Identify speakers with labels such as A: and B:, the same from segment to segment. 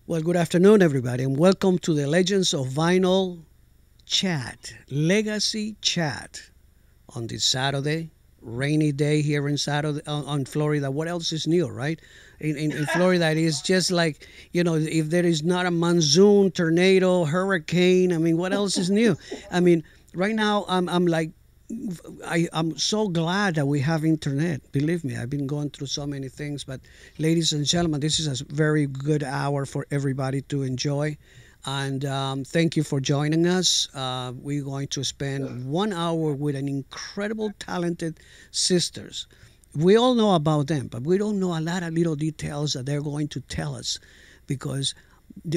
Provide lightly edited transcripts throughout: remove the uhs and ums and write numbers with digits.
A: Well, good afternoon, everybody, and welcome to the Legends of Vinyl Chat, Legacy Chat, on this Saturday, rainy day here in Saturday on Florida. What else is new, right? In Florida, it is just like, if there is not a monsoon, tornado, hurricane, I mean, what else is new? I mean, right now, I'm like, I'm so glad that we have internet. Believe me, I've been going through so many things. But, ladies and gentlemen, this is a very good hour for everybody to enjoy. And thank you for joining us. We're going to spend 1 hour with an incredible, talented sisters. We all know about them, but we don't know a lot of little details that they're going to tell us because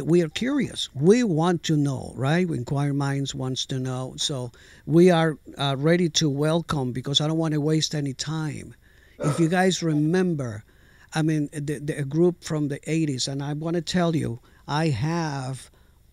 A: we are curious. We want to know, right? Inquiring Minds wants to know. So we are ready to welcome because I don't want to waste any time. If you guys remember, I mean, the group from the 80s, and I want to tell you, I have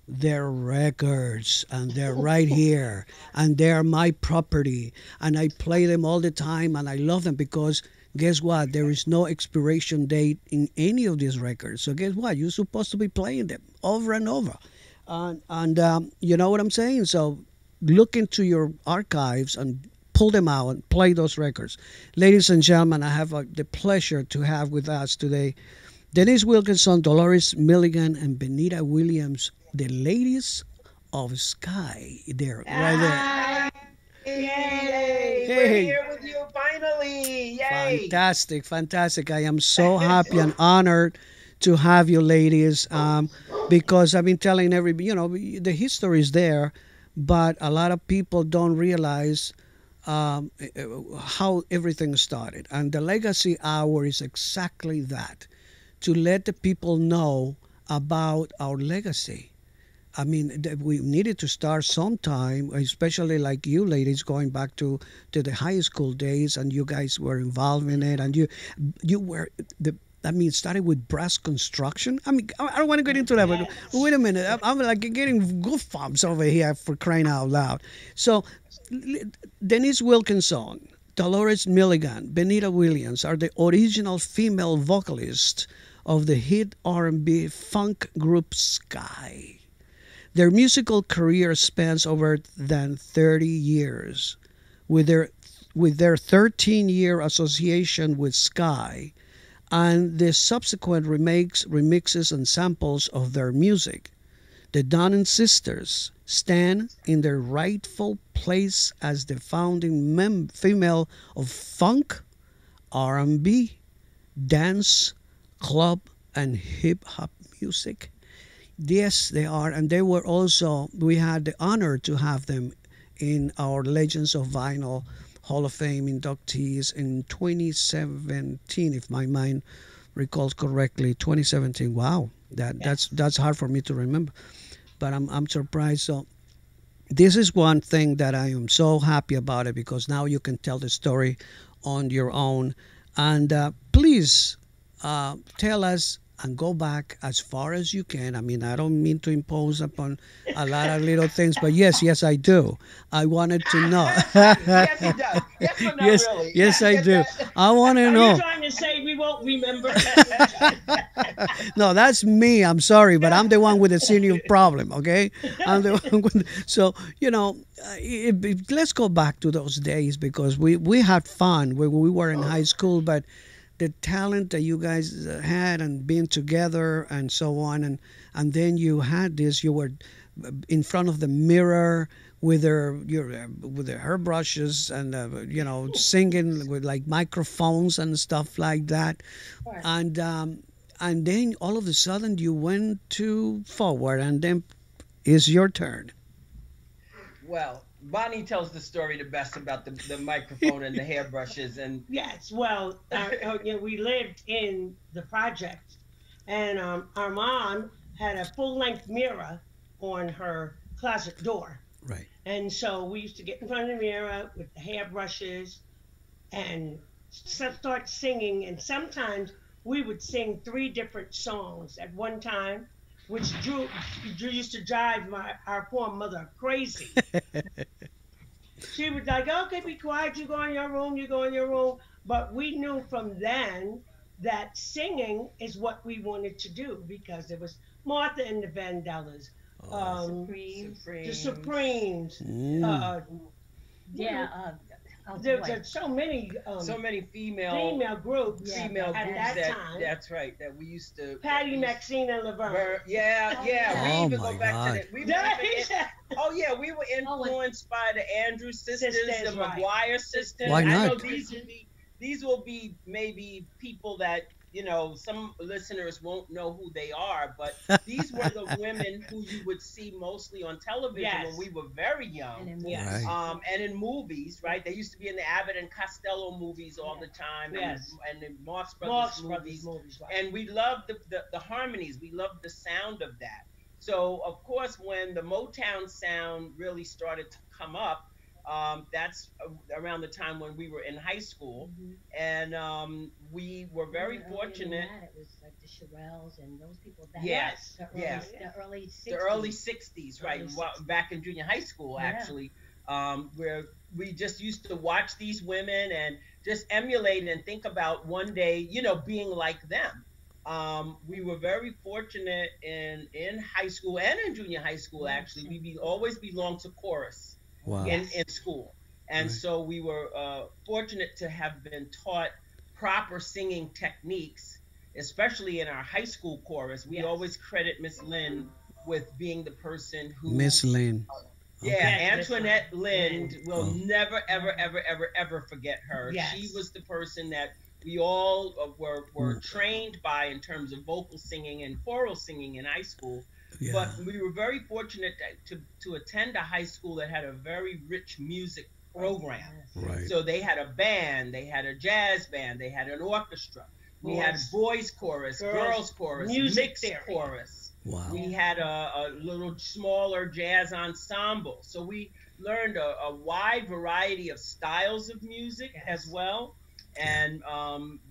A: their records and they're right here and they're my property and I play them all the time and I love them because guess what? There is no expiration date in any of these records. So guess what? You're supposed to be playing them over and over. And you know what I'm saying? So look into your archives and pull them out and play those records. Ladies and gentlemen, I have the pleasure to have with us today Denise Wilkinson, Dolores Milligan, and Benita Williams, the Ladies of SKYY. They're right there.
B: Yay!
A: Hey.
B: We're here with you finally! Yay!
A: Fantastic, fantastic. I am so happy and honored to have you ladies because I've been telling the history is there, but a lot of people don't realize how everything started. And the Legacy Hour is exactly that, to let the people know about our legacy. I mean, we needed to start sometime, especially like you ladies going back to the high school days, and you guys were involved in it, and you were it started with brass construction. I mean, I don't want to get into that, but wait a minute, I'm like getting goosebumps over here for crying out loud. So, Denise Wilkinson, Dolores Milligan, Benita Williams are the original female vocalists of the hit R&B funk group SKYY. Their musical career spans over than 30 years. With their 13-year association with SKYY and the subsequent remakes, remixes, and samples of their music, the Dunning sisters stand in their rightful place as the founding female of funk, R&B, dance, club, and hip-hop music. Yes, they are, and they were also, we had the honor to have them in our Legends of Vinyl Hall of Fame inductees in 2017, if my mind recalls correctly. 2017. Wow, that's hard for me to remember, but I'm surprised. So this is one thing that I am so happy about it, because now you can tell the story on your own. And please tell us and go back as far as you can. I mean, I don't mean to impose upon a lot of little things, but yes, I do. I wanted to know.
B: Yes, he does. Yes, but not really.
A: Yes, I do. I want to know.
C: Are you trying to say we won't remember?
A: No, that's me. I'm sorry, but I'm the one with the senior problem, okay? I'm the one with, so, let's go back to those days, because we had fun when we were in high school, but the talent that you guys had and being together and so on, and then you had this, you were in front of the mirror with the hairbrushes and singing with like microphones and stuff like that, and then all of a sudden you went to forward, and then it's your turn.
B: Well, Bonnie tells the story the best about the microphone and the hairbrushes and
C: Yes, well, we lived in the project, and our mom had a full-length mirror on her closet door.
A: Right.
C: And so we used to get in front of the mirror with the hairbrushes and start singing. And sometimes we would sing 3 different songs at one time, which Drew used to drive our poor mother crazy. She was like, okay, be quiet, you go in your room, you go in your room. But we knew from then that singing is what we wanted to do because it was Martha and the Vandellas, the Supremes. There's so many female groups
B: at
C: that time.
B: That's right. That we used to.
C: Patty, Maxine, and Laverne.
B: We even go back to that. We were influenced by the Andrews sisters, the McGuire sisters.
A: Why not?
B: I know these will be maybe people that, you know, some listeners won't know who they are, but these were the women who you would see mostly on television when we were very young. And in movies, right? They used to be in the Abbott and Costello movies all the time, and the Marx Brothers movies. And we loved the harmonies. We loved the sound of that. So, of course, when the Motown sound really started to come up, that's around the time when we were in high school, and we were very fortunate.
D: It was like the Shirelles and those people.
B: The early 60s, right? Back in junior high school, actually, where we just used to watch these women and just emulate and think about one day, you know, being like them. We were very fortunate in high school and in junior high school. Actually, we always belonged to chorus. In school. And so we were fortunate to have been taught proper singing techniques, especially in our high school chorus. We always credit Miss Lynn with being the person who...
A: Miss Lynn.
B: Antoinette Lind will never, ever forget her. She was the person that we all were trained by in terms of vocal singing and choral singing in high school. But we were very fortunate to attend a high school that had a very rich music program. So they had a band, they had a jazz band, they had an orchestra. We had boys chorus, girls chorus, mixed chorus. We had a little smaller jazz ensemble. So we learned a wide variety of styles of music as well. And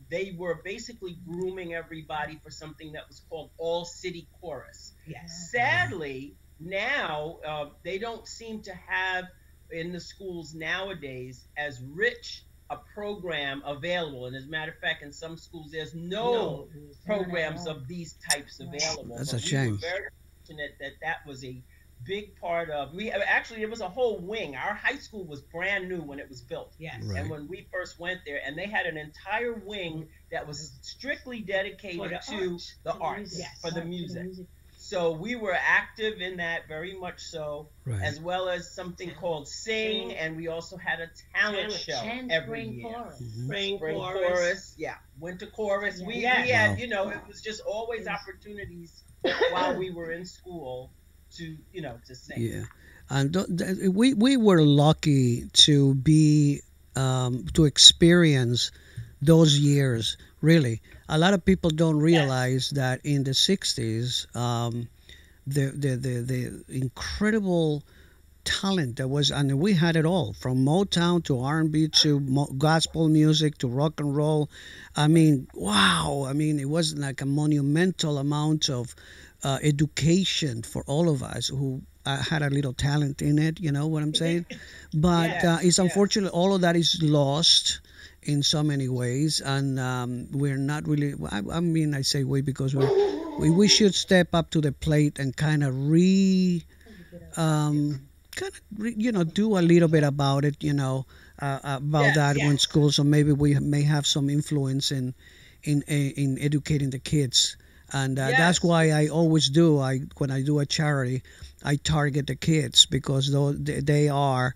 B: they were basically grooming everybody for something that was called all city chorus. Sadly, now they don't seem to have in the schools nowadays as rich a program available. And as a matter of fact, in some schools, there's no programs of these types available.
A: That's a shame.
B: We were very fortunate that was a big part of it was a whole wing. Our high school was brand new when it was built. And when we first went there, and they had an entire wing that was strictly dedicated to the arts, for the music. So we were active in that, very much so, as well as something called Sing, and we also had a talent show every year. Spring chorus, winter chorus. We had, you know, it was just always opportunities while we were in school to sing.
A: And we were lucky to be to experience those years. Really, a lot of people don't realize that in the 60s, the incredible talent that was, and we had it all, from Motown to R&B to gospel music to rock and roll. I mean, wow! I mean, it was like a monumental amount of education for all of us who had a little talent in it. You know what I'm saying? But it's unfortunate all of that is lost in so many ways, and we're not really. I mean, I say we because we should step up to the plate and kind of do a little bit about it. You know, about that when school. So maybe we may have some influence in educating the kids. And that's why I always do. When I do a charity, I target the kids because they are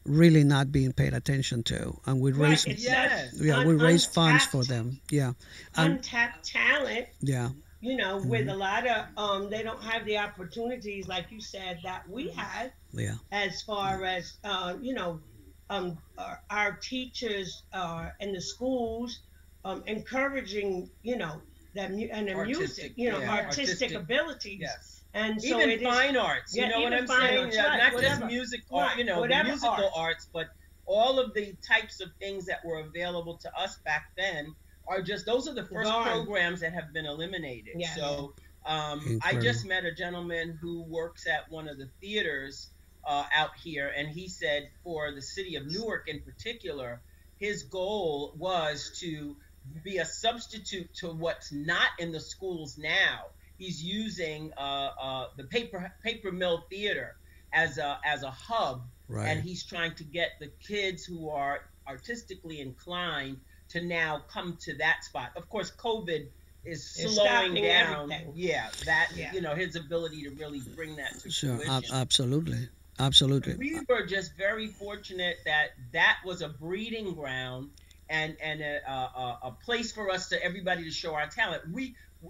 A: really not being paid attention to, and we raise we raise funds for them.
C: Untapped talent.
A: You
C: know, with a lot of they don't have the opportunities like you said that we had. As far as our teachers in the schools encouraging the music, artistic abilities. And so
B: even fine arts, you know what I'm saying? Not just music, the musical arts, but all of the types of things that were available to us back then are just, those are the first programs that have been eliminated. So I just met a gentleman who works at one of the theaters out here, and he said for the city of Newark in particular, his goal was to be a substitute to what's not in the schools now. He's using the paper mill theater as a hub,
A: Right.
B: and he's trying to get the kids who are artistically inclined to now come to that spot. Of course, COVID is slowing down.
C: Everything.
B: Yeah, his ability to really bring that to fruition.
A: Absolutely.
B: We were just very fortunate that was a breeding ground and a place for us everybody to show our talent.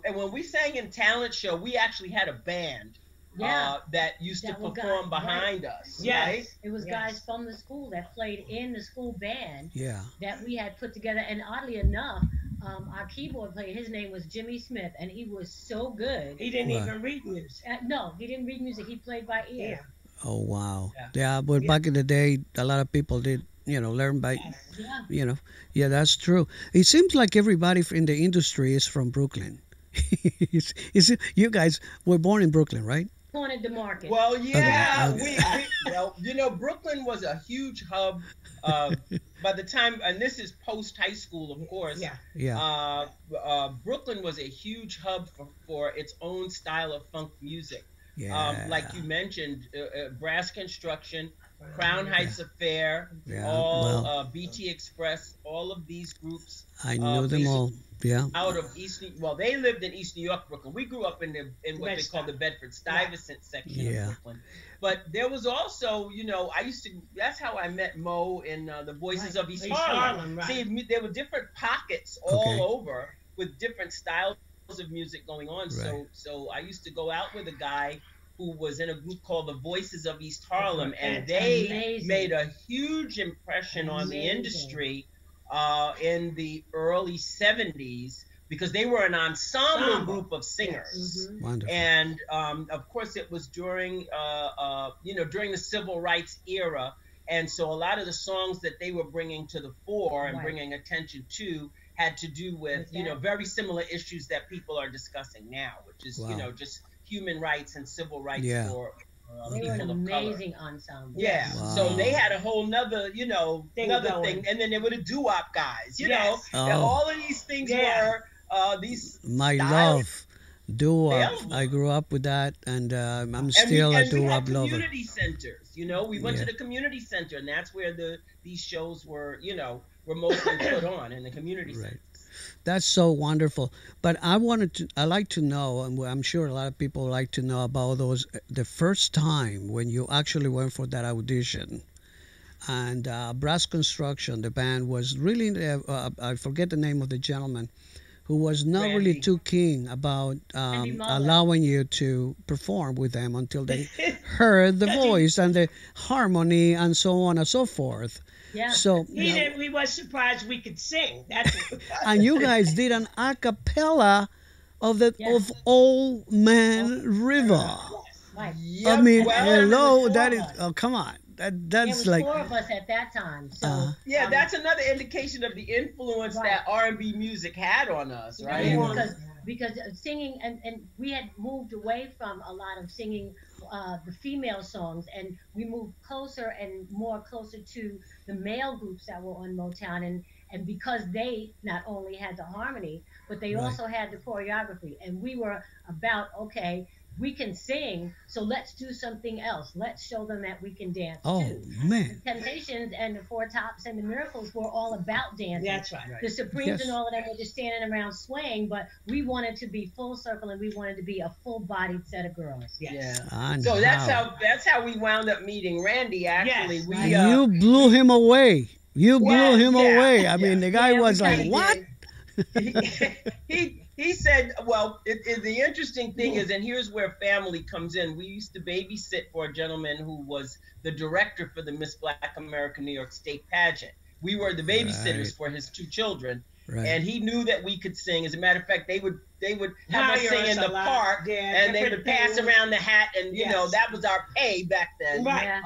B: And when we sang in talent show, we actually had a band that used to perform behind us.
C: Yes.
B: Right?
D: It was guys from the school that played in the school band that we had put together. And oddly enough, our keyboard player, his name was Jimmy Smith, and he was so good.
C: He didn't even read music.
D: No, he didn't read music. He played by ear.
C: Yeah.
A: Oh, wow. Yeah, but back in the day, a lot of people did, learn by, Yeah, that's true. It seems like everybody in the industry is from Brooklyn. You guys were born in Brooklyn, right?
D: Born at the market.
B: Well, yeah.
A: Okay.
B: Brooklyn was a huge hub by the time, and this is post high school, of course.
A: Yeah.
B: Brooklyn was a huge hub for its own style of funk music.
A: Yeah.
B: Like you mentioned, Brass Construction, Crown Heights Affair, BT Express, all of these groups.
A: I knew them all. Yeah.
B: Out of they lived in East New York, Brooklyn. We grew up in what they call the Bedford-Stuyvesant section of Brooklyn. But there was also, that's how I met Mo in the Voices of East Harlem.
C: Right.
B: See, there were different pockets all over with different styles of music going on.
A: Right.
B: So I used to go out with a guy who was in a group called the Voices of East Harlem, and they made a huge impression on the industry in the early 70s because they were an ensemble group of singers.
A: Mm-hmm. Wonderful.
B: And of course it was during during the civil rights era, and so a lot of the songs that they were bringing to the fore and bringing attention to had to do with very similar issues that people are discussing now, which is just human rights and civil rights for
D: they were an
B: people of
D: amazing
B: color.
D: ensemble.
B: Yeah.
A: Wow.
B: So they had a whole nother, thing, and then there were the doo-wop guys, all of these things were these
A: My
B: styles.
A: love, doo-wop. I grew up with that, and I'm still a doo-wop lover.
B: Community centers, we went to the community center, and that's where these shows were, were mostly put on in the community center.
A: That's so wonderful. But I like to know, and I'm sure a lot of people like to know about the first time when you actually went for that audition. And Brass Construction, the band, was really, I forget the name of the gentleman, who was not really too keen about allowing you to perform with them until they heard the voice and the harmony and so on and so forth.
D: Yeah.
A: So
C: we was surprised we could sing. That's
A: and you guys did an a cappella of Old Man River.
D: Right.
A: I mean, hello, that is. Oh, come on, that's
D: there was
A: like
D: 4 of us at that time. So
B: that's another indication of the influence that R&B music had on us, right?
D: Yeah, because singing and we had moved away from a lot of singing the female songs, and we moved closer to the male groups that were on Motown, and because they not only had the harmony, but they also had the choreography, and we were about, okay, we can sing, so let's do something else. Let's show them that we can dance too.
A: oh man,
D: The Temptations and the Four Tops and the Miracles were all about dancing.
C: That's right.
D: The Supremes and all of them were just standing around swaying, but we wanted to be full circle, and we wanted to be a full-bodied set of girls.
C: Yes.
A: And
B: So that's how we wound up meeting Randy. Actually,
C: Yes.
A: you blew him away. You blew him away. I mean, the guy was like, "What?"
B: He said, well, the interesting thing is, and here's where family comes in. We used to babysit for a gentleman who was the director for the Miss Black America New York State pageant. We were the babysitters for his 2 children.
A: Right.
B: And he knew that we could sing. As a matter of fact, they would have us sing in the park, and they would pass around the hat, and that was our pay back then.
C: Right.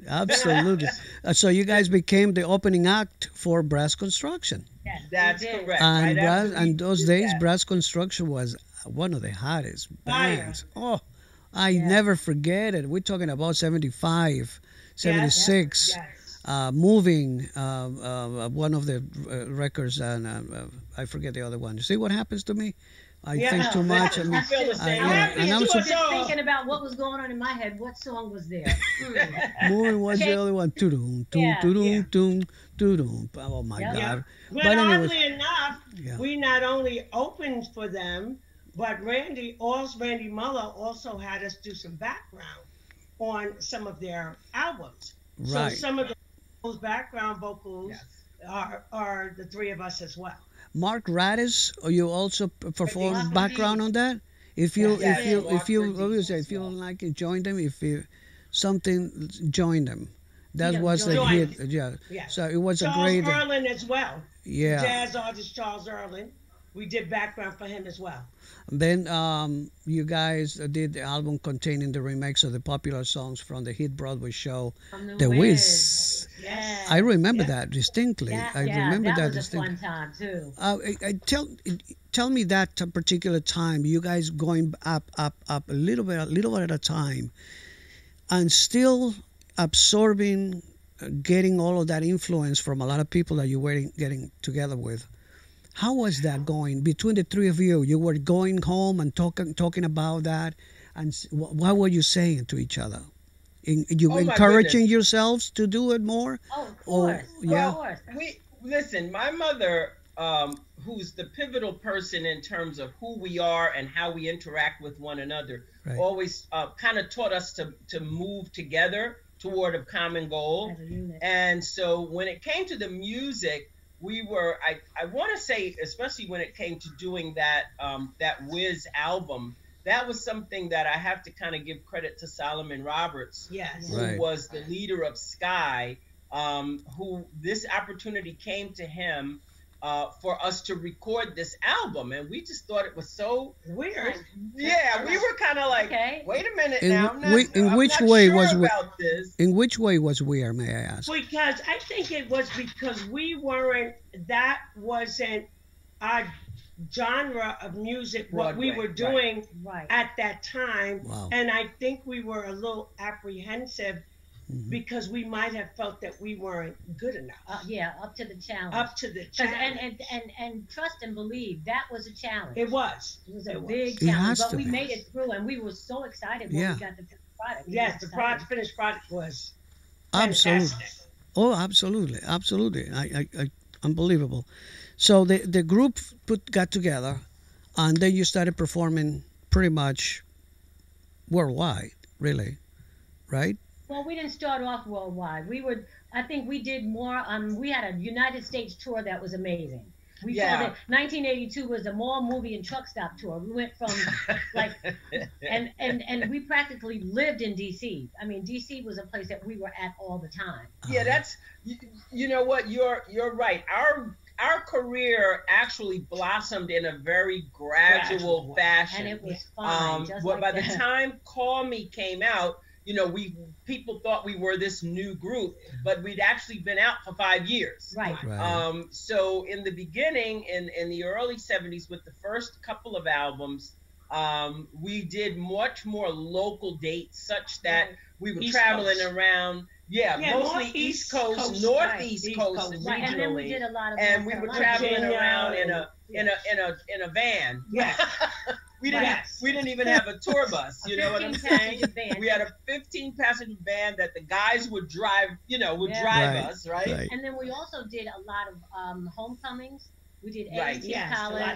A: Absolutely. So you guys became the opening act for Brass Construction.
D: Yes,
B: That's correct.
A: And those days, Brass Construction was one of the hottest bands. Oh, I never forget it. We're talking about 75, 76.
C: Yes.
A: Moving, one of the records, and I forget the other one. You see what happens to me? I think too much. I mean,
B: I feel the same.
A: and I'm
D: just thinking about what was going on in my head. What song was there?
A: Moving was the other one. Tudum, tum, tudum, tum, tudum. Oh my God!
C: But oddly enough, we not only opened for them, but Randy Muller also had us do some background on some of their albums.
A: Right.
C: So some of those background vocals are the three of us as well.
A: Mark Radis, you also perform background on that. If you like it, join them. If you something, join them. That was a hit. Yeah. So it was
C: Charles
A: a great.
C: Erlin as well.
A: Yeah.
C: Jazz artist Charles Erlin. We did background for him as well.
A: Then you guys did the album containing the remakes of the popular songs from the hit Broadway show, The Wiz.
D: Yes.
A: I remember that distinctly. I remember that distinctly.
D: That was a fun time too.
A: Tell me that particular time, you guys going up a little bit at a time, and still absorbing, getting all of that influence from a lot of people that you were getting together with. How was that going between the three of you? You were going home and talking about that, and what were you saying to each other? You encouraging yourselves to do it more?
D: Oh, of course.
A: Yeah.
D: Of course.
B: Listen. My mother, who's the pivotal person in terms of who we are and how we interact with one another, always kind of taught us to move together toward a common goal. And so when it came to the music, we were, I want to say, especially when it came to doing that Wiz album, that was something that I have to kind of give credit to Solomon Roberts, who was the leader of SKYY, who this opportunity came to him for us to record this album, and we just thought it was so
C: weird.
B: Yeah, we were kind of like, wait a minute now.
A: In which way was weird, may I ask?
C: Because I think it was because that wasn't our genre of music, what we were doing at that time.
A: Wow.
C: And I think we were a little apprehensive because we might have felt that we weren't good enough.
D: Up to the challenge. And trust and believe, that was a challenge.
C: It was.
D: It was a big challenge, but we made it through, and we were so excited when we got the finished product.
C: Yes, the finished product was
A: absolutely
C: fantastic.
A: Oh, absolutely. I unbelievable. So the group got together, and then you started performing pretty much worldwide, really, right?
D: Well, we didn't start off worldwide. I think we did more. We had a United States tour that was amazing. We called it 1982 was a mall, movie, and truck stop tour. We went from and we practically lived in DC. I mean, DC was a place that we were at all the time.
B: Yeah, that's you know what, you're right. Our career actually blossomed in a very gradual fashion.
D: And it was fun.
B: By the time Call Me came out, people thought we were this new group, but we'd actually been out for 5 years.
D: Right.
B: So in the beginning, in the early 70s, with the first couple of albums, we did much more local dates, such that we were traveling around. Mostly East Coast, Northeast Coast regionally.
D: And then we did a lot of.
B: And we were traveling around in a van.
C: Yeah.
B: We didn't even have a tour bus. You know what I'm saying? We had a 15-passenger van that the guys would drive. Drive us, right?
D: And then we also did a lot of homecomings. We did A&T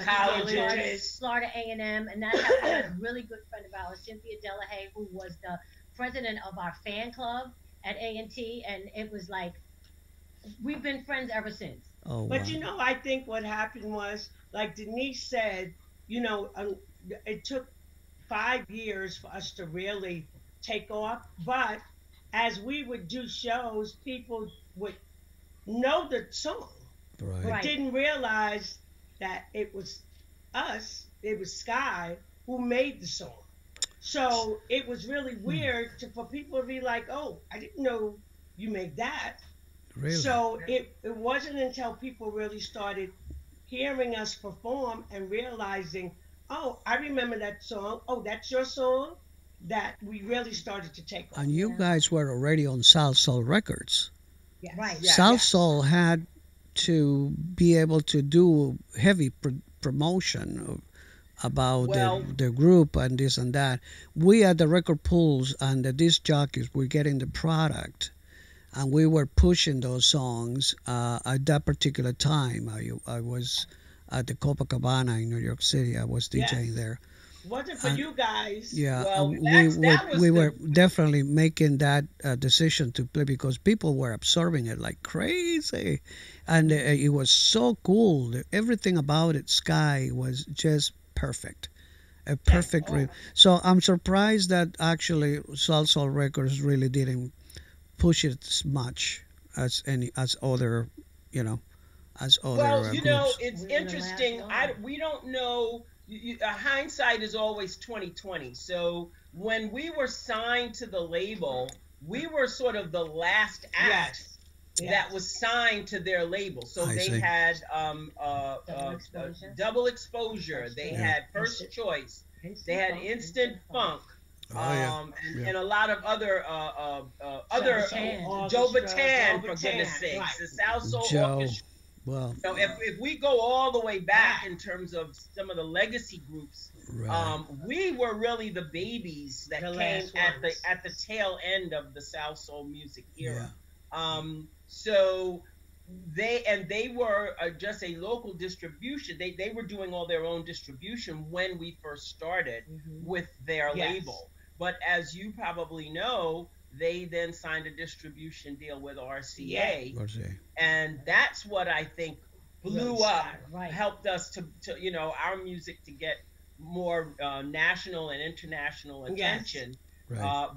C: colleges,
D: Florida A&M, and that had a really good friend of ours, Cynthia Delahaye, who was the president of our fan club at A&T, and it was like we've been friends ever since.
A: Oh,
C: but I think what happened was, like Denise said, it took 5 years for us to really take off. But as we would do shows, people would know the song, but didn't realize that it was us, it was SKYY who made the song. So it was really weird for people to be like, oh, I didn't know you made that.
A: Really?
C: So it wasn't until people really started hearing us perform and realizing, oh, I remember that song. Oh, that's your song, that we really started to take off.
A: And you guys were already on South Soul Records.
C: Yes.
D: Right.
C: Yeah,
A: South Soul had to be able to do heavy promotion about the group and this and that. We at the record pools and the disc jockeys were getting the product, and we were pushing those songs at that particular time. I was at the Copacabana in New York City. I was DJing there.
C: Wasn't for you guys.
A: Yeah,
B: Well,
A: we were definitely making that decision to play because people were absorbing it like crazy, and it was so cool. Everything about it, Sky, was just perfect, a perfect. So I'm surprised that actually South Soul Records really didn't push it as much as other, as other.
B: Well,
A: groups.
B: it's interesting. We don't know. Hindsight is always 2020. So when we were signed to the label, we were sort of the last act that was signed to their label. So they had double exposure. They had First Choice. They had Instant Funk. And a lot of other Joe Bataan, for goodness sakes, the South Soul Orchestra.
A: Well,
B: so if we go all the way back in terms of some of the legacy groups, we were really the babies that came at the tail end of the South Soul music era. So they were just a local distribution. They were doing all their own distribution when we first started with their label. But as you probably know, they then signed a distribution deal with RCA, and that's what I think blew up, helped us to our music to get more national and international attention,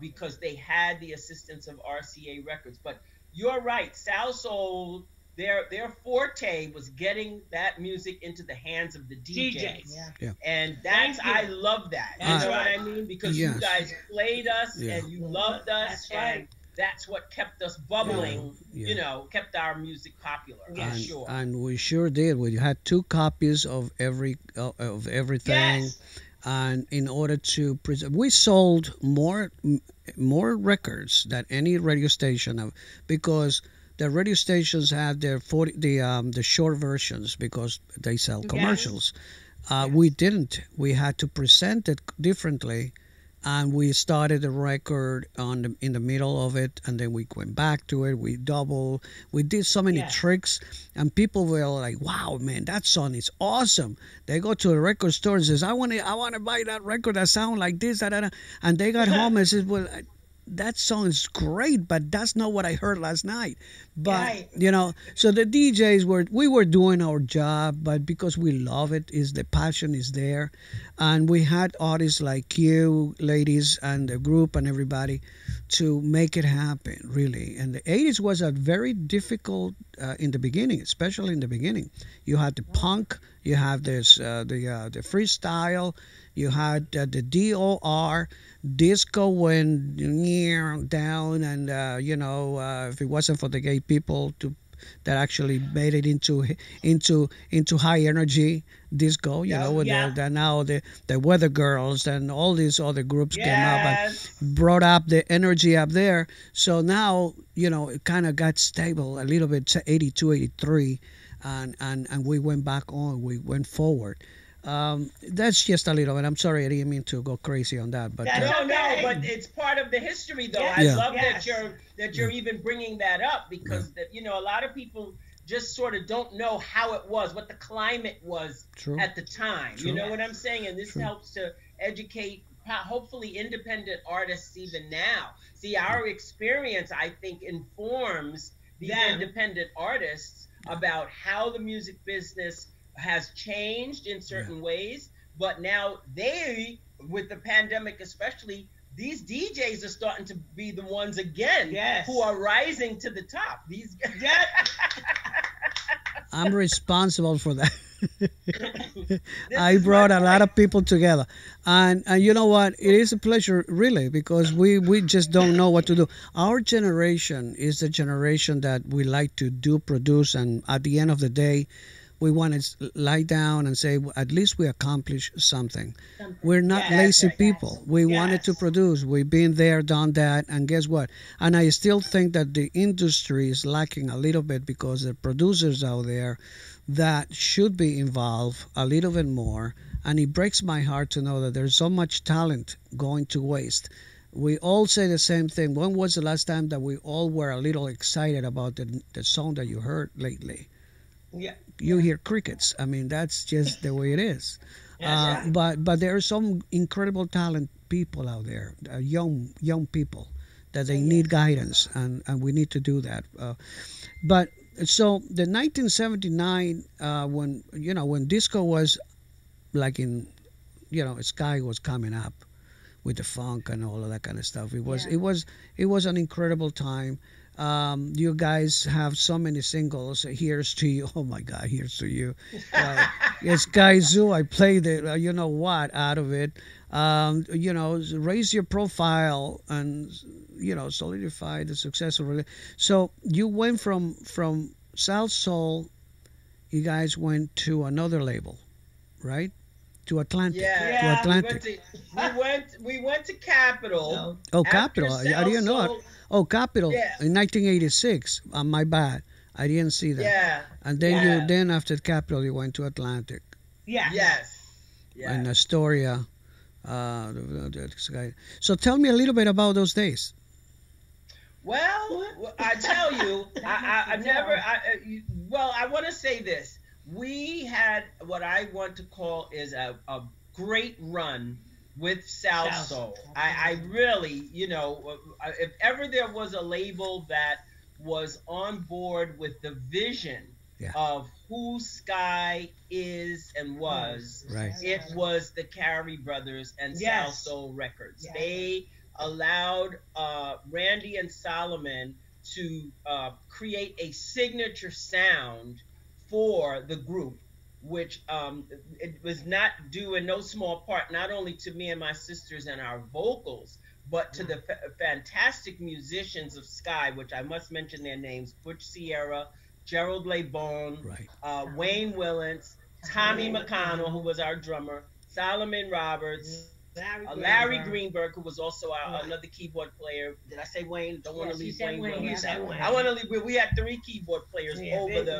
B: because they had the assistance of RCA Records. But you're right, South Soul, their forte was getting that music into the hands of the DJs. And I love that. You know what I mean? Because you guys played us and you loved us, and that's what kept us bubbling, kept our music popular.
A: And we sure did. We had 2 copies of everything. And in order to present, we sold more records than any radio station, because the radio stations had their the short versions because they sell commercials. We didn't. We had to present it differently, and we started the record in the middle of it, and then we went back to it. We did so many tricks, and people were like, "Wow, man, that song is awesome!" They go to the record store and says, "I want to buy that record that sounds like this, that," and they got home and says, "Well, that song is great, but that's not what I heard last night." But so the DJs we were doing our job, but because we love it, the passion is there, and we had artists like you, ladies, and the group and everybody to make it happen, really. And the 80s was a very difficult in the beginning, especially in the beginning. You had the punk, you have this the freestyle, you had the DOR. Disco went down, and if it wasn't for the gay people that actually made it into high energy disco, with now the Weather Girls and all these other groups came up and brought up the energy up there. So now it kind of got stable a little bit, 82, 83, and we went back on. We went forward. That's just a little, and I'm sorry I didn't mean to go crazy on that, but
B: no, but it's part of the history, though. I love that you're even bringing that up, because a lot of people just sort of don't know how it was, what the climate was at the time. You know what I'm saying? And this helps to educate, hopefully, independent artists even now. See, our experience, I think, informs the independent artists about how the music business has changed in certain ways, but now with the pandemic especially, these DJs are starting to be the ones again who are rising to the top. These
A: I'm responsible for that. I brought a lot of people together, and you know what? It is a pleasure, really, because we just don't know what to do. Our generation is the generation that we like to produce, and at the end of the day, we want to lie down and say, "Well, at least we accomplished something." We're not
B: Yeah,
A: lazy
B: right.
A: people. We wanted to produce. We've been there, done that, and guess what? And I still think that the industry is lacking a little bit because the producers out there that should be involved a little bit more. And it breaks my heart to know that there's so much talent going to waste. We all say the same thing. When was the last time that we all were a little excited about the song that you heard lately?
C: Yeah.
A: You hear crickets. I mean, that's just the way it is. But there are some incredible talent people out there, young people, that they need guidance, and we need to do that. But so the 1979, when disco was like in, Sky was coming up with the funk and all of that kind of stuff. It was an incredible time. You guys have so many singles. Here's to you. Oh my God, here's to you. Sky Zoo. I played it. You know what out of it. Raise your profile and solidify the successful relationship. So you went from South Soul. You guys went to another label, right? To Atlantic.
B: Yeah.
A: To Atlantic.
B: We went to Capitol.
A: Oh, Capitol. I didn't know it. Oh, Capitol in 1986. My bad. I didn't see that.
B: Yeah.
A: And then then after Capitol, you went to Atlantic.
C: Yeah.
B: Yes.
A: In Astoria. So tell me a little bit about those days.
B: Well, I tell you, I want to say this. We had what I want to call is a great run with South Soul. I really, if ever there was a label that was on board with the vision of who Sky is and was, it was the Carey Brothers and South Soul Records. Yes. They allowed Randy and Solomon to create a signature sound for the group, which it was not due in no small part, not only to me and my sisters and our vocals, but to the fantastic musicians of Sky, which I must mention their names: Butch Sierra, Gerald LeBone, Wayne Willens, Tommy McConnell, who was our drummer, Solomon Roberts, Larry Greenberg, who was also another keyboard player. Did I say Wayne? Don't want to leave Wayne. I want to leave. We had 3 keyboard players over the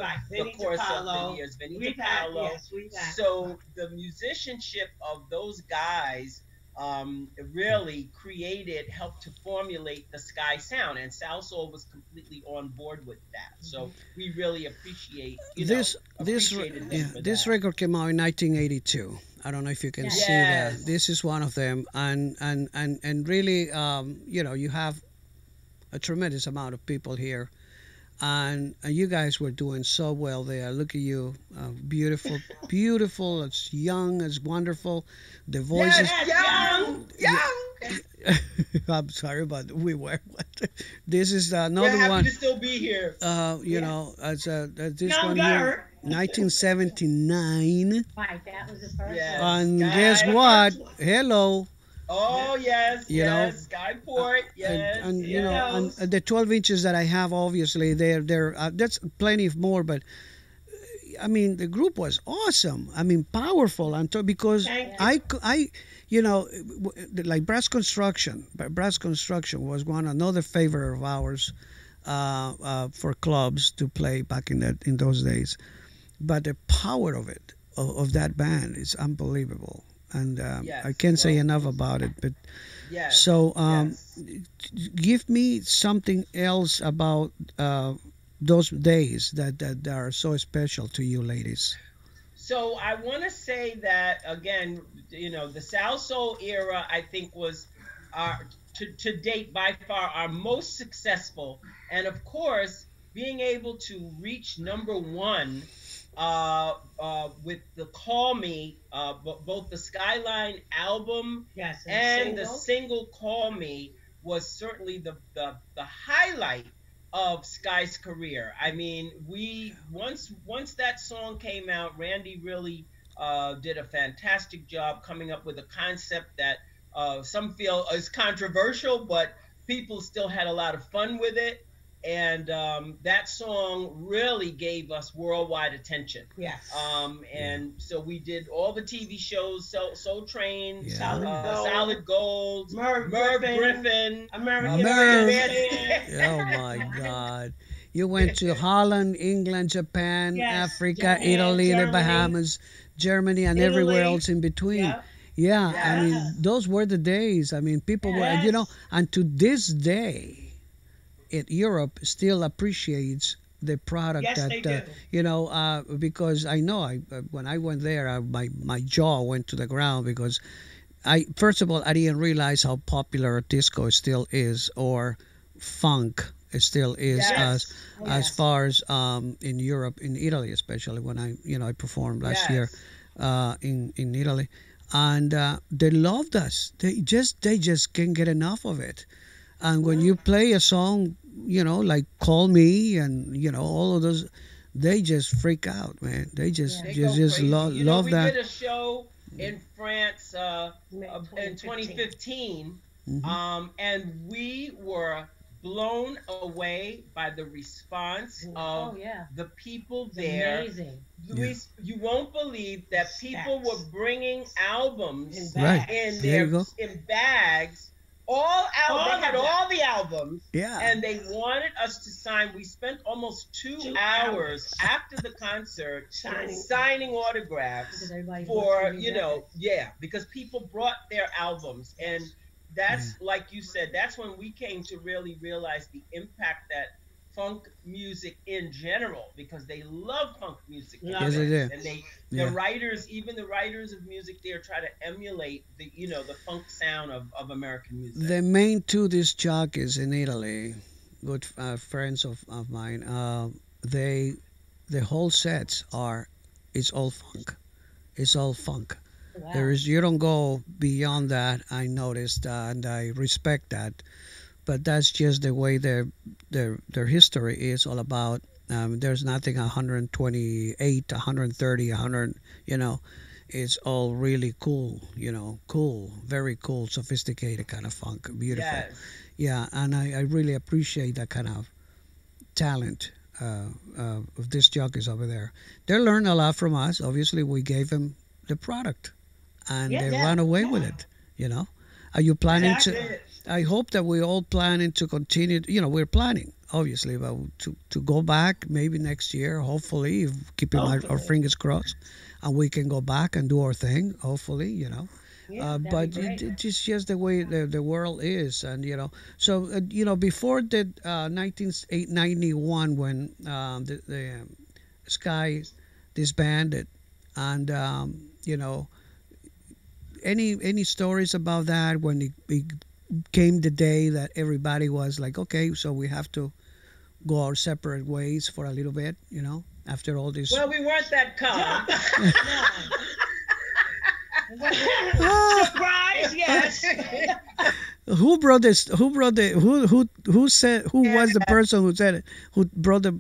B: course of the years. Benita Paolo. So the musicianship of those guys really helped to formulate the Sky sound, and South Soul was completely on board with that. So we really appreciate this
A: record came out in 1982. I don't know if you can see that. This is one of them, and really, you have a tremendous amount of people here, and you guys were doing so well there. Look at you, beautiful. It's young, it's wonderful. The voices,
B: young.
A: I'm sorry, but we were. This is another
B: we're happy
A: one.
B: To still be here.
A: This one here. 1979.
D: Right, that was the first one.
A: And guess what? Hello.
B: Oh yes, Skyport, yes.
A: And the 12 inches that I have, obviously, they're that's plenty more, but I mean the group was awesome. I mean powerful, and because like Brass Construction was another favorite of ours for clubs to play back in those days. But the power of that band is unbelievable, and I can't say enough about it. But give me something else about those days that are so special to you, ladies.
B: So I want to say that again, the South Soul era, I think, was to date by far our most successful, and of course, being able to reach #1. With the Call Me, both the Skyline album and the single Call Me was certainly the highlight of Sky's career. I mean, once that song came out, Randy really did a fantastic job coming up with a concept that some feel is controversial, but people still had a lot of fun with it. and that song really gave us worldwide attention.
C: Yes.
B: And so we did all the TV shows, Soul Train,
C: Solid
B: Gold, Merv Griffin,
C: American
A: Bandstand. Oh my God. You went to Holland, England, Japan, Africa, Italy, Germany, the Bahamas, Germany, and everywhere else in between. Yep. Yeah, I mean, those were the days. I mean, people were, you know, and to this day, Europe still appreciates the product that, you know, because I know when I went there, my jaw went to the ground because first of all, I didn't realize how popular disco still is, or funk. It still is as far as in Europe, in Italy especially, when I performed last year in Italy, and they loved us. They just can't get enough of it. And when you play a song, you know, like "Call Me" and you know all of those, they just freak out, man. They just love that.
B: We did a show in France in 2015, and we were blown away by the response of the people there.
D: Amazing.
B: You won't believe that people were bringing albums in bags. They had all the albums, and they wanted us to sign. We spent almost 2 hours after the concert signing autographs for, you know, because people brought their albums. And that's, like you said, that's when we came to really realize the impact that funk music in general, because they love funk music.
A: Yes, they do.
B: And the writers, even the writers of music there, try to emulate the funk sound of American music.
A: The main 2 disc jockeys in Italy, good friends of mine, the whole sets it's all funk. It's all funk. Wow. You don't go beyond that. I noticed, and I respect that, but that's just the way their history is all about. There's nothing 128, 130, 100. You know, it's all really cool. You know, very cool, sophisticated kind of funk, beautiful. Yes. Yeah, and I really appreciate that kind of talent of disc jockeys over there. They learned a lot from us. Obviously, we gave them the product. And they ran away with it, you know. Are you planning to? I hope that we're all planning to continue. You know, we're planning, obviously, but to go back maybe next year, hopefully, keeping our fingers crossed, and we can go back and do our thing, hopefully, you know. But it's just the way the world is, and you know. So you know, before the 1991, when the Sky disbanded, and you know. Any stories about that when it came the day that everybody was like, okay, so we have to go our separate ways for a little bit, you know, after all this?
B: Well, we weren't that calm. Surprise, yes.
A: Who brought this? Who said? Who was the person who said it? Who brought the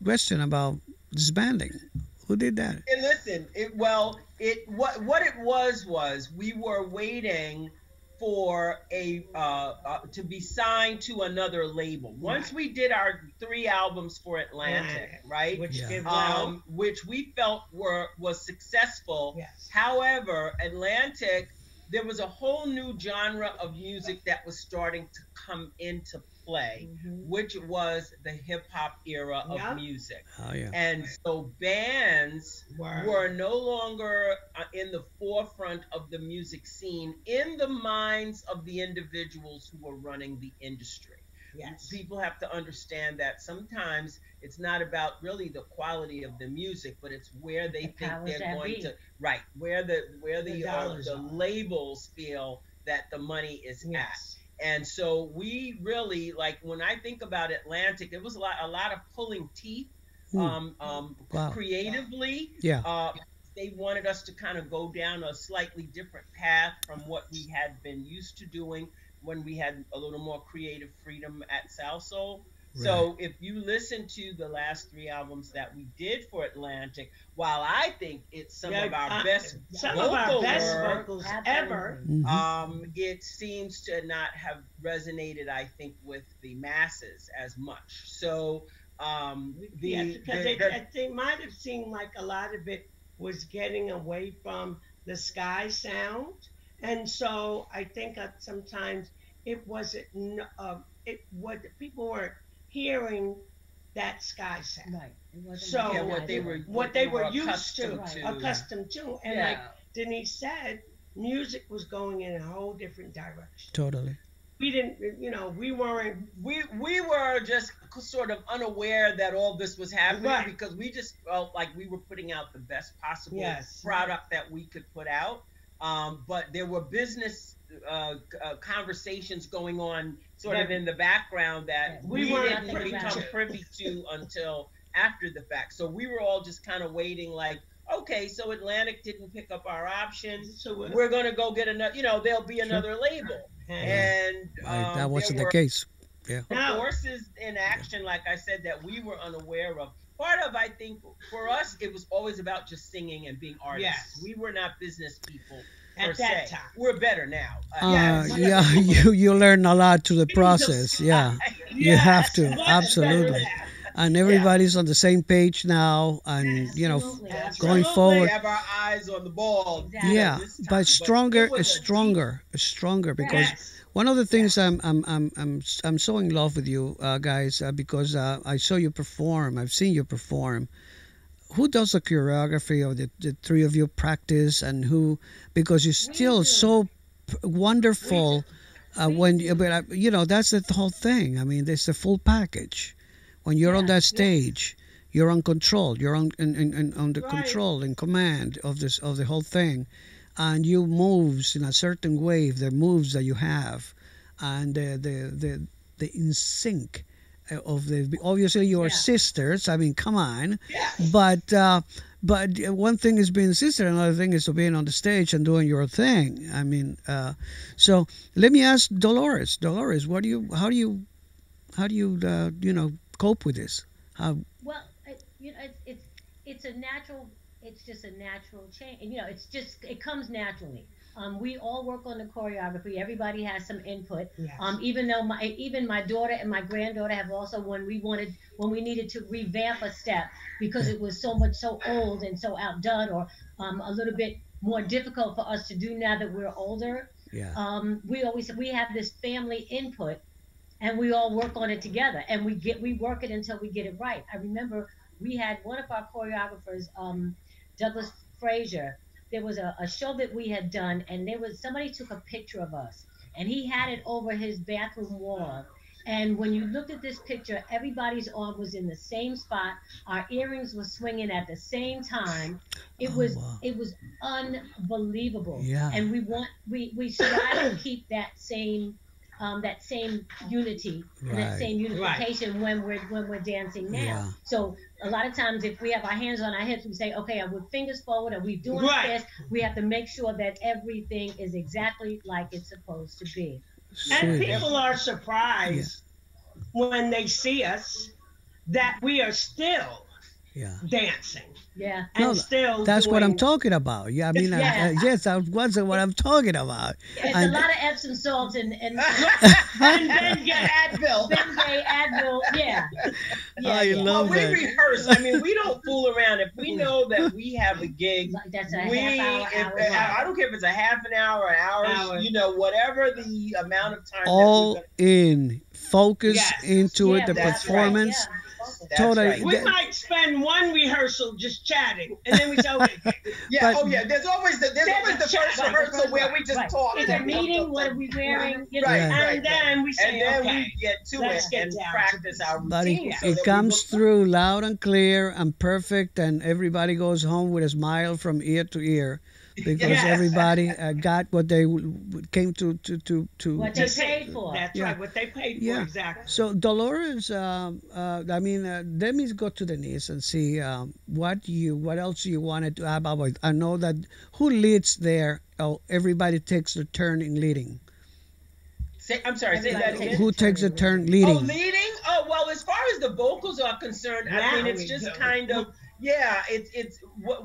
A: question about disbanding? Who did that?
B: And listen, what it was we were waiting for to be signed to another label. Once we did our 3 albums for Atlantic, right? Which we felt was successful. Yes. However, Atlantic, there was a whole new genre of music that was starting to come into play, which was the hip hop era of music.
A: Oh, yeah.
B: And so bands were no longer in the forefront of the music scene in the minds of the individuals who were running the industry. Yes. People have to understand that sometimes it's not about really the quality of the music, but it's where they think they're going to, where the labels feel that the money is at. And so we really, like, when I think about Atlantic, it was a lot of pulling teeth creatively.
A: Yeah.
B: They wanted us to kind of go down a slightly different path from what we had been used to doing when we had a little more creative freedom at South Soul. So if you listen to the last 3 albums that we did for Atlantic, while I think it's some of our best
C: vocals ever,
B: it seems to not have resonated, I think, with the masses as much. So
C: it might have seemed like a lot of it was getting away from the Sky sound, and so I think sometimes it wasn't. People weren't hearing that Sky sound.
D: Right. It wasn't
C: So
B: what they were
C: accustomed to, and like Denise said, music was going in a whole different direction.
A: Totally.
C: We didn't, we weren't.
B: We were just sort of unaware that all this was happening because we just felt like we were putting out the best possible product that we could put out. But there were business conversations going on sort of in the background that we didn't become privy to until after the fact. So we were all just kind of waiting like, okay, so Atlantic didn't pick up our option. So we're going to go get another, there'll be another label. And
A: that wasn't the case. Yeah.
B: Forces in action, like I said, that we were unaware of. Part of, I think, for us, it was always about just singing and being artists.
C: Yes.
B: We were not business people.
C: At that time.
B: We're better now.
A: You learn a lot through the process. Yeah. You have to. Absolutely. And everybody's on the same page now, and going forward.
B: We have our eyes on the ball.
A: Yeah, but stronger, because one of the things I'm so in love with you guys because I saw you perform. I've seen you perform. Who does the choreography of the three of you practice, and who? Because you're still so wonderful. That's the whole thing. I mean, there's the full package. When you're on that stage, you're on control. You're on the control and command of the whole thing, and you moves in a certain way. The moves that you have, and the in sync of the. Obviously, you are sisters. I mean, come on. But one thing is being a sister, another thing is to being on the stage and doing your thing. I mean, so let me ask Dolores. Dolores, how do you cope with this?
D: Well, it's a natural. It's just a natural change. It comes naturally. We all work on the choreography. Everybody has some input. Yes. Even though my daughter and my granddaughter have also, when we needed to revamp a step because it was so old and so outdone, or a little bit more difficult for us to do now that we're older. Yeah. We have this family input, and we all work on it together, and we work it until we get it right. I remember we had one of our choreographers, Douglas Frazier. There was a show that we had done, and somebody took a picture of us, and he had it over his bathroom wall. And when you looked at this picture, everybody's arm was in the same spot. Our earrings were swinging at the same time. It was unbelievable. Yeah. And we strive to keep that same unity, and that same unification when we're dancing now. Yeah. So a lot of times, if we have our hands on our hips, we say, okay, with fingers forward, are we doing this? We have to make sure that everything is exactly like it's supposed to be.
C: And people are surprised when they see us that we are still dancing.
D: Yeah.
C: And still
A: that's what I'm talking about. Yeah, I mean, yes, that's what I'm talking about.
D: It's a lot of Epsom salts and then
B: get Advil.
A: I love that.
B: We rehearse. I mean, we don't fool around. If we know that we have a gig,
D: that's a half hour.
B: I don't care if it's a half an hour, hours, whatever the amount of time.
A: All in. Focus into it, the performance.
B: Right. Totally. Right.
C: We might spend one rehearsal just chatting, and then we say, okay.
B: There's always the first rehearsal where we just talk.
D: It's a meeting. What are we wearing?
C: And then we say,
B: and then we get to it and practice our routine.
A: But it comes through loud and clear and perfect, and everybody goes home with a smile from ear to ear. Because everybody got what they came to
D: what they paid for.
C: That's right, what they paid for, exactly.
A: So Dolores, let me go to Denise and see what else you wanted to add about. I know that who leads there. Oh, everybody takes a turn in leading.
B: I'm sorry, say that again.
A: Who takes a turn leading?
B: Oh, leading? Oh, well, as far as the vocals are concerned, I mean, it's just kind of, yeah,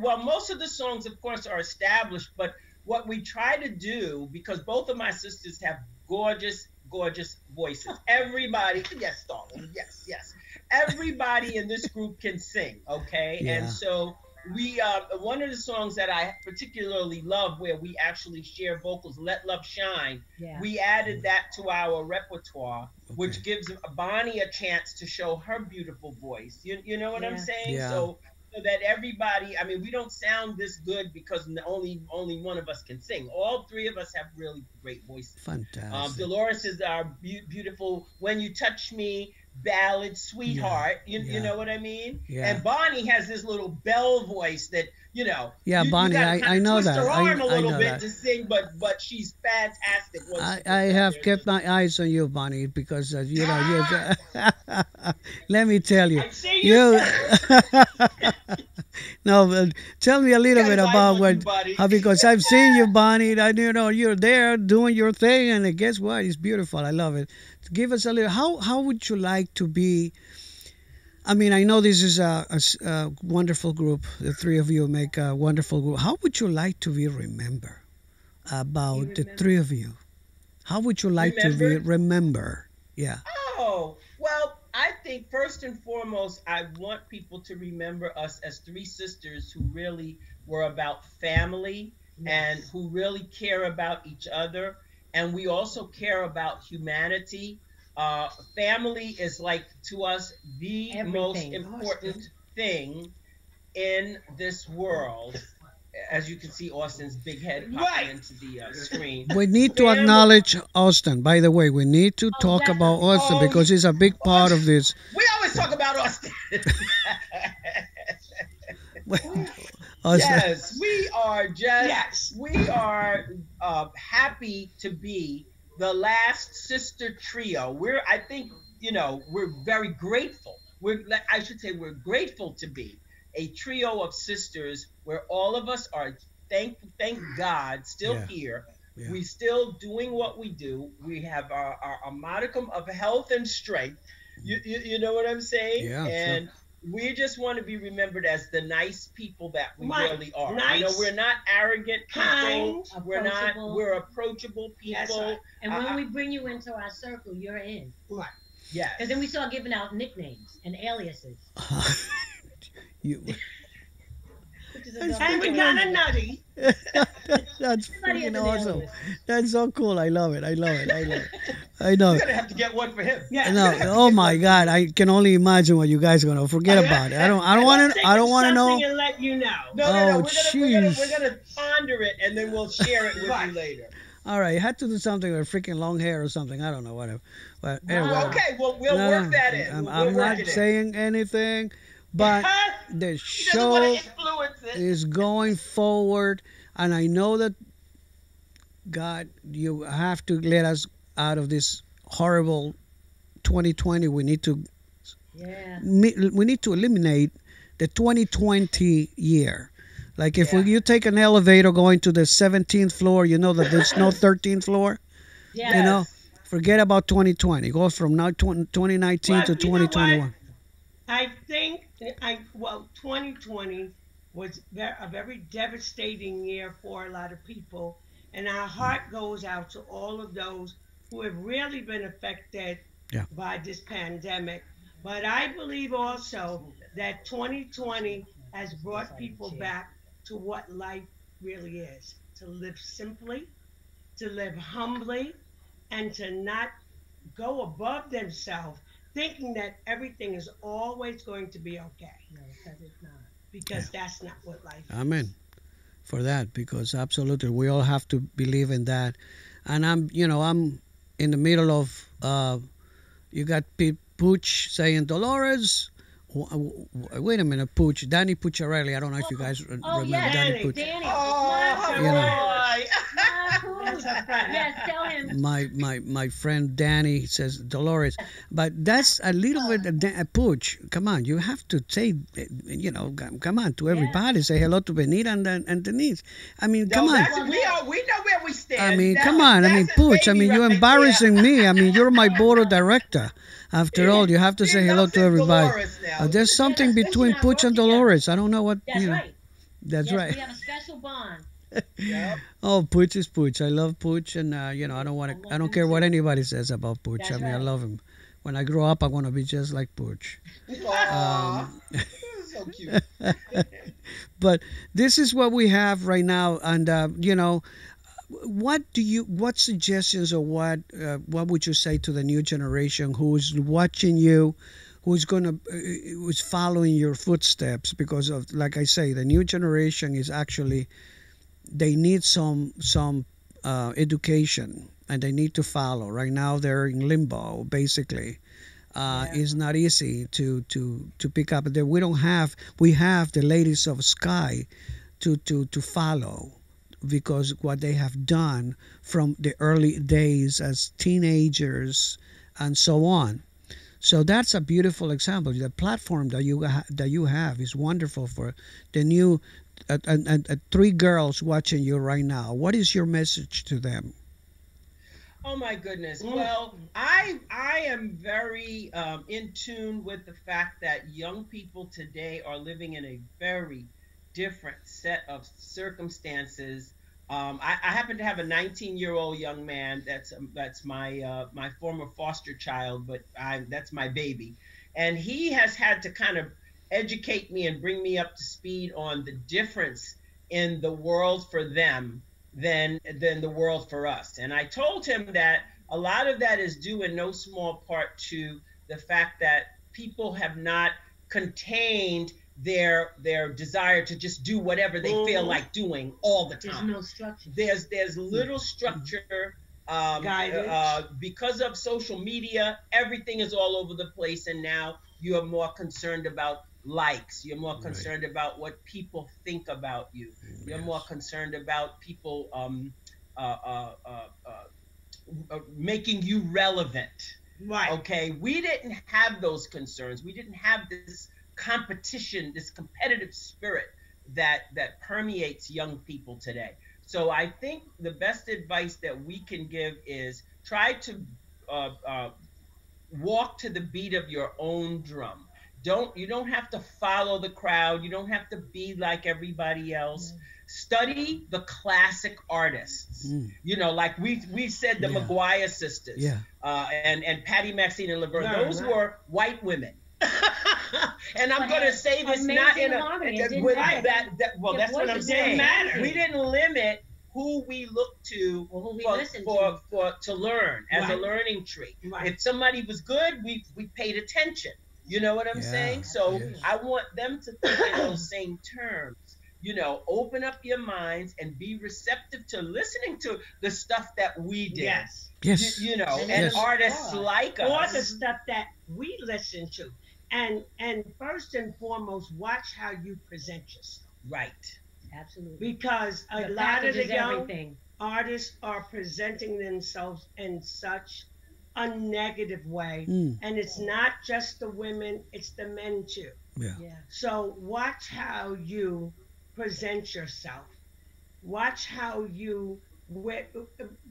B: well, most of the songs, of course, are established, but what we try to do, because both of my sisters have gorgeous, gorgeous voices. Everybody, yes, darling, yes. Everybody in this group can sing, okay? Yeah. And so we, one of the songs that I particularly love, where we actually share vocals, Let Love Shine, we added that to our repertoire, which gives Bonnie a chance to show her beautiful voice. You know what I'm saying?
A: Yeah.
B: So that everybody, I mean, we don't sound this good because only one of us can sing. All three of us have really great voices.
A: Fantastic.
B: Dolores is our beautiful When You Touch Me ballad sweetheart. You know what I mean? Yeah. And Bonnie has this little bell voice that, you know.
A: Yeah, Bonnie, I know that.
B: Her arm a little bit
A: that.
B: to sing, but she's fantastic.
A: I have kept my eyes on you, Bonnie, because you know let me tell you.
C: I see you.
A: No, but tell me a little bit about because I've seen you, Bonnie. You know you're there doing your thing, and guess what? It's beautiful. I love it. Give us a little. How would you like to be? I mean, I know this is a wonderful group. The three of you make a wonderful group. How would you like to be remembered about the three of you? How would you like to be remembered? Yeah.
B: Oh, well, I think first and foremost, I want people to remember us as three sisters who really were about family and who really care about each other. And we also care about humanity. Family is like, to us, the most important thing in this world. As you can see, Austin's big head popping into the screen.
A: We need to acknowledge Austin. By the way, we need to talk about Austin because he's a big part of this.
B: We always talk about Austin.
A: Austin.
B: Yes, we are we are happy to be the last sister trio. I think, you know, we're very grateful. I should say we're grateful to be a trio of sisters where all of us are, thank God, still here. Yeah. We still doing what we do. We have our modicum of health and strength. You know what I'm saying?
A: Yeah,
B: and we just want to be remembered as the nice people that we really are.
C: Nice.
B: You know, we're not arrogant people.
C: Kind.
B: We're approachable people.
C: Right.
D: And when we bring you into our circle, you're in.
C: Right.
B: Yes.
D: Because then we start giving out nicknames and aliases.
C: And we got a nutty.
A: That's freaking awesome. That's so cool. I love it. I know.
B: You're gonna have to get one for him.
C: Yeah.
A: No. Oh my God. I can only imagine what you guys are gonna forget about it. I don't want to know.
C: And let you know.
B: No. We're gonna ponder it and then we'll share it with you later.
A: All right, you had to do something with freaking long hair or something. I don't know, whatever. But anyway,
B: okay, well, we'll work that in.
A: I'm not saying anything, but the show is going forward, and I know that, God, you have to let us out of this horrible 2020. We need to eliminate the 2020 year. Like if you take an elevator going to the 17th floor, you know that there's no 13th floor.
C: Yes.
A: You know, forget about 2020. Go from now 2019 to 2021.
C: I think 2020 was a very devastating year for a lot of people, and our heart goes out to all of those who have really been affected by this pandemic. But I believe also that 2020 has brought people back to what life really is, to live simply, to live humbly, and to not go above themselves thinking that everything is always going to be okay.
D: No, because it's not.
C: Because that's not what life is.
A: Amen. For that, because absolutely, we all have to believe in that. And I'm in the middle of, you got Pooch saying, Dolores, wait a minute, Pooch. Danny Pucciarelli. I don't know if you guys remember Danny Pucci.
D: Danny.
B: Oh,
A: you know,
B: right.
D: Yes, tell him.
A: My friend Danny says Dolores, but that's a little bit a pooch. Come on, you have to say, come on to everybody. Say hello to Benita and Denise. I mean, come on.
B: We know where we stand.
A: I mean, come on. I mean, pooch. I mean, you're embarrassing me. I mean, you're my board of director. After all, you have to say hello to everybody. There's something between Pooch and Dolores. I don't know what.
D: That's right.
A: That's right.
D: We have a special bond.
B: Yep.
A: Oh, Pooch is Pooch. I love Pooch, and I don't care what anybody says about Pooch.
D: That's
A: I love him. When I grow up, I want to be just like Pooch.
B: So cute.
A: But this is what we have right now, and what suggestions or what would you say to the new generation who's watching you, who's following your footsteps? Because of, like I say, the new generation is actually, they need some education, and they need to follow. Right now they're in limbo, basically. It's not easy to pick up. We have the Ladies of SKYY to follow, because what they have done from the early days as teenagers and so on. So that's a beautiful example. The platform that you have is wonderful for the new three girls watching you right now. What is your message to them?
B: Oh my goodness. Well, I am very in tune with the fact that young people today are living in a very different set of circumstances. I happen to have a 19-year-old young man that's my former foster child, but that's my baby, and he has had to kind of educate me and bring me up to speed on the difference in the world for them than the world for us. And I told him that a lot of that is due in no small part to the fact that people have not contained their desire to just do whatever they feel like doing all the time.
D: There's no structure.
B: There's little structure. Because of social media, everything is all over the place, and now you are more concerned about likes. You're more concerned about what people think about you. You're more concerned about people making you relevant.
C: Right.
B: Okay. We didn't have those concerns. We didn't have this competition, this competitive spirit that permeates young people today. So I think the best advice that we can give is try to walk to the beat of your own drum. You don't have to follow the crowd. You don't have to be like everybody else. Study the classic artists. Like we said, the McGuire sisters, and Patty, Maxine, and Laverne. Those were white women. And I'm going to say this not in that's what I'm saying. We didn't limit who we look to to learn as a learning tree. If somebody was good, we paid attention. You know what I'm saying? So I want them to think in those same terms. Open up your minds and be receptive to listening to the stuff that we did.
A: Yes.
B: And artists like us.
C: Or the stuff that we listen to. And first and foremost, watch how you present yourself.
B: Right.
D: Absolutely.
C: Because a lot of the young artists are presenting themselves in such a negative way. And it's not just the women, it's the men too. So watch how you present yourself. Watch how you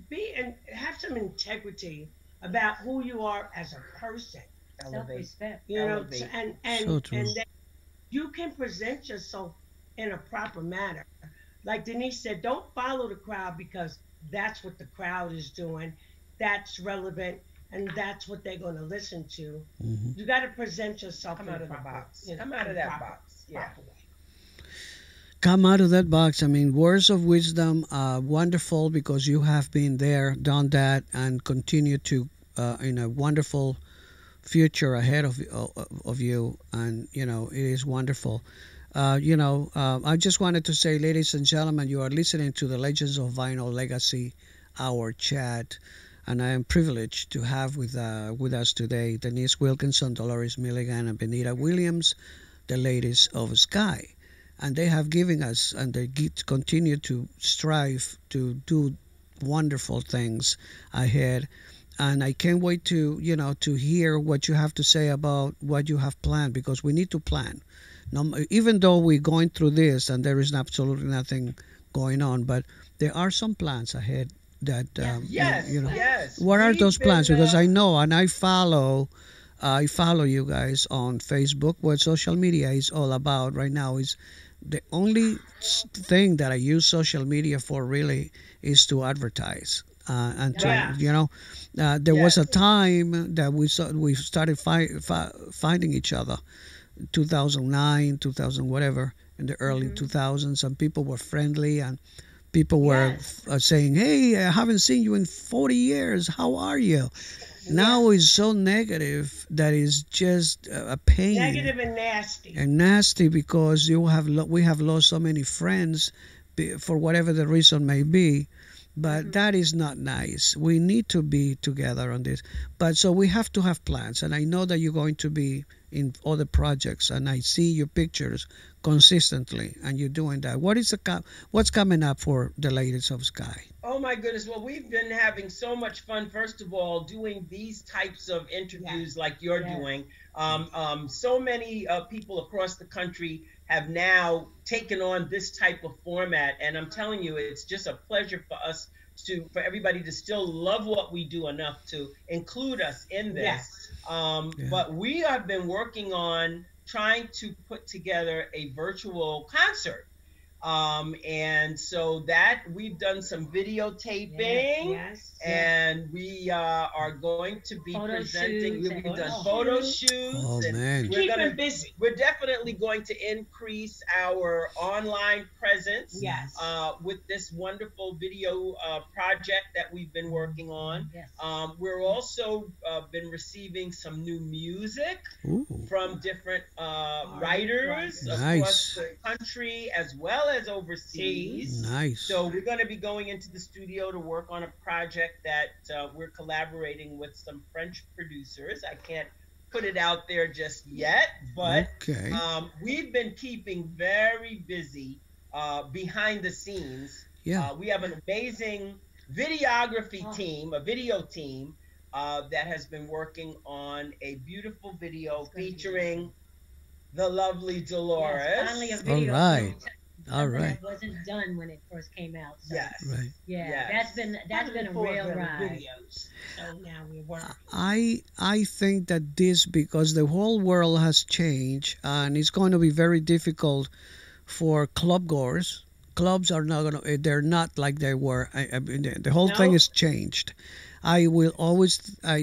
C: be and have some integrity about who you are as a person.
D: Self-respect.
C: And that you can present yourself in a proper manner. Like Denise said, don't follow the crowd because that's what the crowd is doing. That's relevant, and that's what they're going to listen to. You got to present yourself.
B: Come out of the box. Come out of that box.
A: Come out of that box. I mean, words of wisdom are wonderful because you have been there, done that, and continue to in a wonderful future ahead of you. And it is wonderful. I just wanted to say, ladies and gentlemen, you are listening to the Legends of Vinyl Legacy Hour chat, and I am privileged to have with us today Denise Wilkinson, Dolores Milligan, and Benita Williams, the Ladies of SKYY. and they have given us, and they continue to strive to do wonderful things ahead. And I can't wait to, to hear what you have to say about what you have planned, because we need to plan. No, even though we're going through this and there is absolutely nothing going on, but there are some plans ahead that,
B: yes.
A: What are those plans? Because I know, and I follow you guys on Facebook. What social media is all about right now is the only thing that I use social media for really is to advertise. And to, there was a time that we started finding each other, 2009, 2000, whatever, in the early 2000s, and people were friendly, and people were saying, "Hey, I haven't seen you in 40 years. How are you?" Now it's so negative that it's just a pain.
C: Negative and nasty.
A: And nasty because we have lost so many friends for whatever the reason may be. But that is not nice. We need to be together on this. But so we have to have plans. And I know that you're going to be in other projects. And I see your pictures consistently. And you're doing that. What's coming up for the Ladies of Sky?
B: Oh, my goodness. Well, we've been having so much fun, first of all, doing these types of interviews like you're doing. So many people across the country have now taken on this type of format, and I'm telling you, it's just a pleasure for us for everybody to still love what we do enough to include us in this. But we have been working on trying to put together a virtual concert. And so that we've done some videotaping, and we are going to be presenting. We've done photo shoots.
A: Oh, man.
B: We're definitely going to increase our online presence with this wonderful video project that we've been working on. We're also been receiving some new music from different writers across the country as well as overseas.
A: Nice.
B: So we're going to be going into the studio to work on a project that we're collaborating with some French producers. I can't put it out there just yet, but we've been keeping very busy behind the scenes. We have an amazing videography team, a video team that has been working on a beautiful video featuring the lovely Dolores.
D: Finally a video.
A: All right.
D: It wasn't done when it first came out. So.
B: Yes.
D: That's been a real ride.
C: Videos. So now we're working.
A: I think that this, because the whole world has changed, and it's going to be very difficult for club goers. Clubs are not going to, they're not like they were. The whole thing has changed. I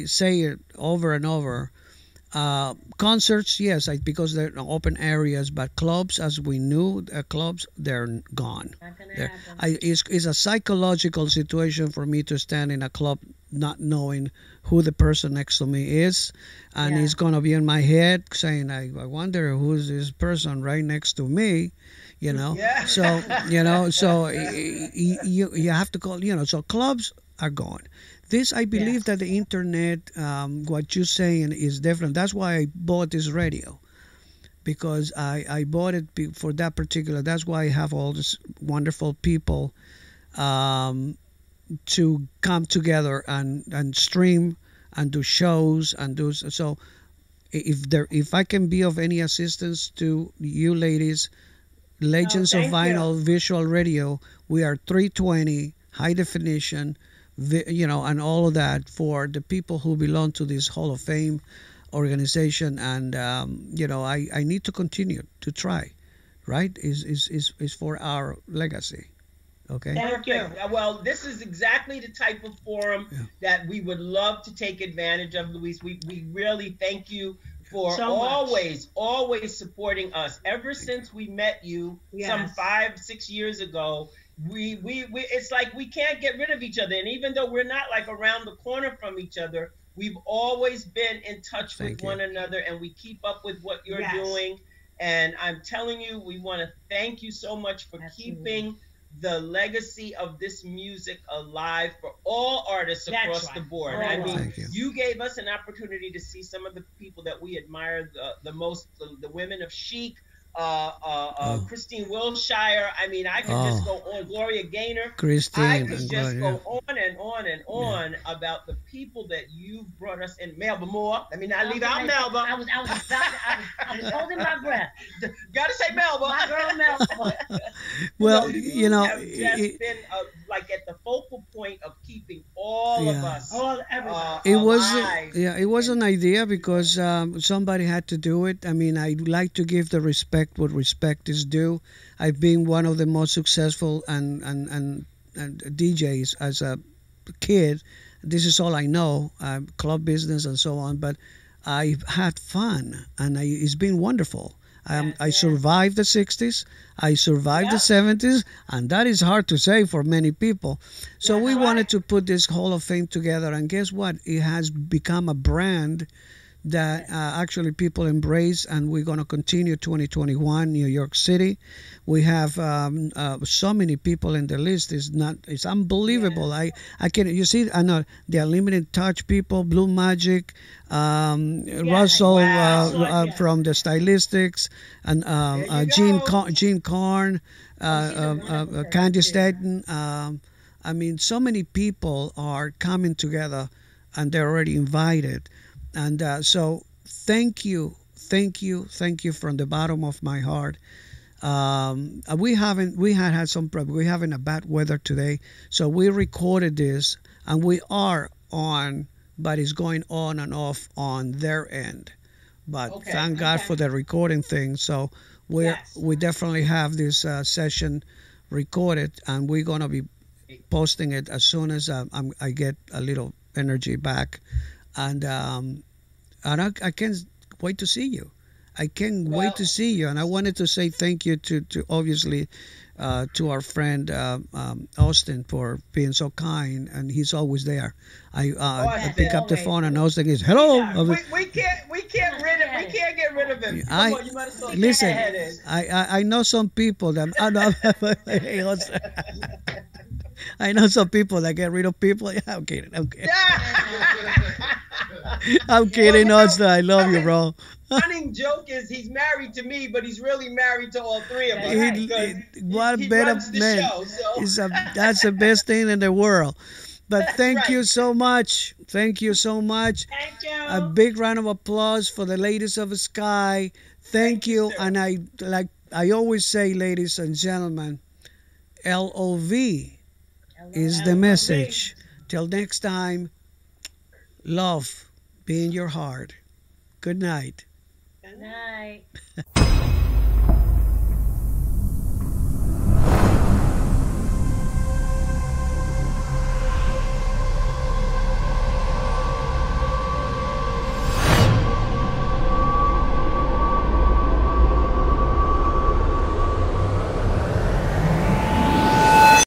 A: say it over and over. Concerts, yes, because they're open areas, but clubs, as we knew, clubs, they're gone. It's a psychological situation for me to stand in a club not knowing who the person next to me is, and it's going to be in my head saying, I wonder who's this person right next to me, So, so you have to call, so clubs are gone. This, I believe that the internet, what you're saying is different. That's why I bought this radio, because I bought it for that particular. That's why I have all these wonderful people to come together and stream and do shows and do so. If I can be of any assistance to you ladies, Legends of Vinyl VisualRadio, we are 320 high definition. And all of that for the people who belong to this Hall of Fame organization, and I need to continue to try, right? Is for our legacy. Okay.
C: Thank you.
B: Well, this is exactly the type of forum that we would love to take advantage of, Luis. We really thank you for always supporting us. Ever since we met you some 5-6 years ago. We it's like we can't get rid of each other, and even though we're not like around the corner from each other, we've always been in touch with one another, and we keep up with what you're doing. And I'm telling you, we want to thank you so much for keeping the legacy of this music alive for all artists across the board. I mean, you gave us an opportunity to see some of the people that we admire the most, the women of chic, Christine Wilshire. I mean, I could just go on. Gloria Gaynor.
A: Christine.
B: I could just go on and on and on about the people that you've brought us in. Melba Moore. Let me not leave out Melba.
D: I was holding my breath.
B: Gotta say Melba.
D: My girl Melba.
A: Well,
B: you have just been like at the focal point of keeping all of us.
A: It was an idea because somebody had to do it. I mean, I like to give the respect what respect is due. I've been one of the most successful and DJs as a kid. This is all I know, club business and so on. But I've had fun, and it's been wonderful. I survived the 60s. I survived the 70s, and that is hard to say for many people. So we wanted to put this Hall of Fame together, and guess what? It has become a brand that actually people embrace, and we're going to continue 2021 New York City. We have so many people in the list. It's unbelievable. I can, you see, I know the Unlimited Touch people, Blue Magic, Russell from the Stylistics, and Gene Carn, Candy Staten. I mean, so many people are coming together, and they're already invited. And so thank you from the bottom of my heart. We had some problems. We're having a bad weather today, so we recorded this, and we are on, but it's going on and off on their end. But thank God for the recording thing. So we definitely have this session recorded, and we're gonna be posting it as soon as I get a little energy back. And I can't wait to see you. I can't wait to see you. And I wanted to say thank you to obviously to our friend Austin for being so kind, and he's always there. I pick up the phone and Austin is hello.
B: We can't get rid of him. You might as well
A: listen. I know some people that I know some people that get rid of people. Yeah, I'm kidding. I'm kidding, Austin. I love you, bro.
B: Running joke is he's married to me, but he's really married to all three of us.
A: What better man? So. That's the best thing in the world. But thank you so much. Thank you so much.
C: Thank you.
A: A big round of applause for the Ladies of SKYY. Thank you. And I always say, ladies and gentlemen, L.O.V. is the message. Till next time, love be in your heart. Good night.
D: Good night.